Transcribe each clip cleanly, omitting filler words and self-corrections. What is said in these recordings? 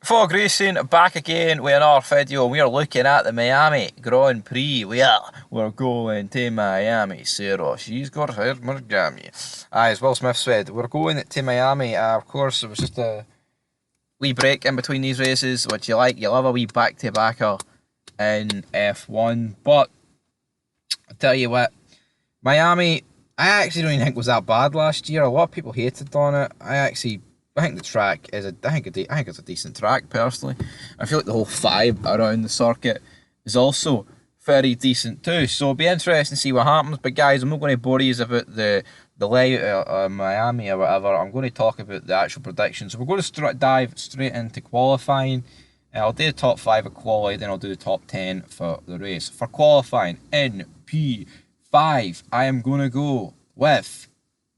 Fog Racing back again with another video. We are looking at the Miami Grand Prix. We're going to Miami. Sarah, she's got her Miami. As Will Smith said, we're going to Miami. Of course, it was just a wee break in between these races, which you like. You love a wee back-to-backer in F1. But I tell you what, Miami, I actually don't even think was that bad last year. A lot of people hated on it. I think the track is I think it's a decent track personally. I feel like the whole vibe around the circuit is also very decent too. So it'll be interesting to see what happens. But guys, I'm not going to bore you about the layout of Miami or whatever. I'm going to talk about the actual predictions. So we're going to dive straight into qualifying. I'll do the top 5 of qualifying, then I'll do the top 10 for the race. For qualifying in P5, I am going to go with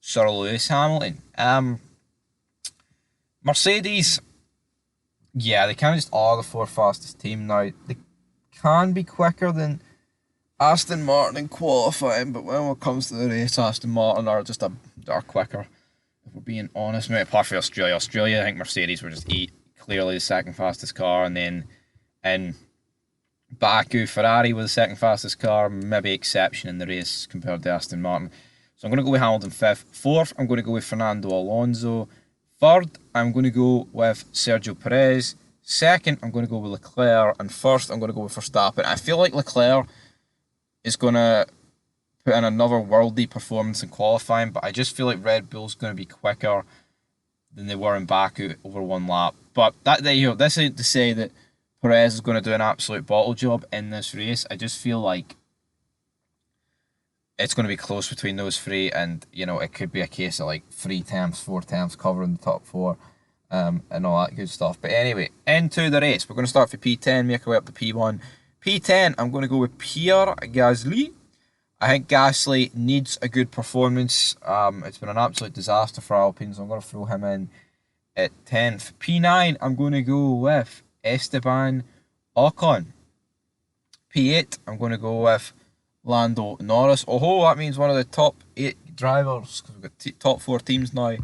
Sir Lewis Hamilton. Mercedes, yeah, they kind of just are the 4th fastest team now. They can be quicker than Aston Martin in qualifying, but when it comes to the race, Aston Martin are just are quicker. If we're being honest, maybe apart from Australia, I think Mercedes were just clearly the 2nd fastest car, and then in Baku, Ferrari was the 2nd fastest car, maybe exception in the race compared to Aston Martin. So I'm going to go with Hamilton 5th. 4th, I'm going to go with Fernando Alonso. 3rd, I'm going to go with Sergio Perez. 2nd, I'm going to go with Leclerc. And 1st, I'm going to go with Verstappen. I feel like Leclerc is going to put in another worldly performance in qualifying, but I just feel like Red Bull's going to be quicker than they were in Baku over one lap. But this ain't to say that Perez is going to do an absolute bottle job in this race. I just feel like it's going to be close between those three, and it could be a case of like 3 times, 4 times covering the top 4, and all that good stuff. But anyway, into the race. We're going to start for P10, make our way up to P1. P10, I'm going to go with Pierre Gasly. I think Gasly needs a good performance. It's been an absolute disaster for Alpine, so I'm going to throw him in at 10th. P9, I'm going to go with Esteban Ocon. P8, I'm going to go with Lando Norris. Oh, that means one of the top 8 drivers, because we've got top 4 teams now,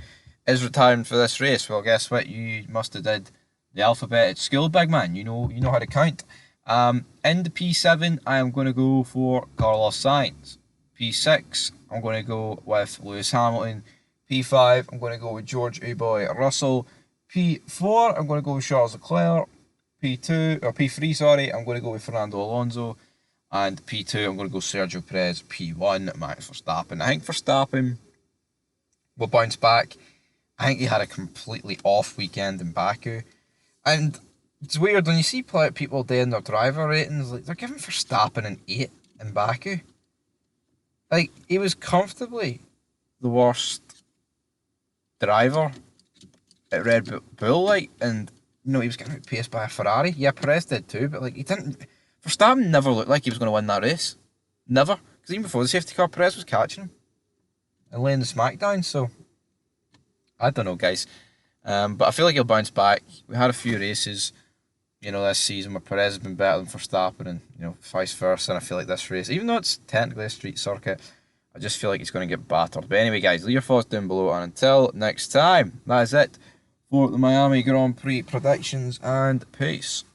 is retiring for this race. Well, guess what? You must have did the alphabet at school, big man. You know how to count. In the P7, I am going to go for Carlos Sainz. P6, I'm going to go with Lewis Hamilton. P5, I'm going to go with George Boy Russell. P4, I'm going to go with Charles Leclerc. P3, sorry, I'm going to go with Fernando Alonso. And P2, I'm going to go Sergio Perez. P1, Max Verstappen. I think Verstappen will bounce back. I think he had a completely off weekend in Baku. And it's weird, when you see people doing their driver ratings, like they're giving Verstappen an 8 in Baku. Like, he was comfortably the worst driver at Red Bull, and he was getting outpaced by a Ferrari. Yeah, Perez did too, but like, he didn't. Verstappen never looked like he was going to win that race. Never. Because even before the safety car, Perez was catching him and laying the smackdown. So, I don't know, guys. But I feel like he'll bounce back. We had a few races, this season where Perez has been better than Verstappen, and, vice versa. And I feel like this race, even though it's technically a street circuit, I just feel like he's going to get battered. But anyway, guys, leave your thoughts down below. And until next time, that is it for the Miami Grand Prix predictions, and peace.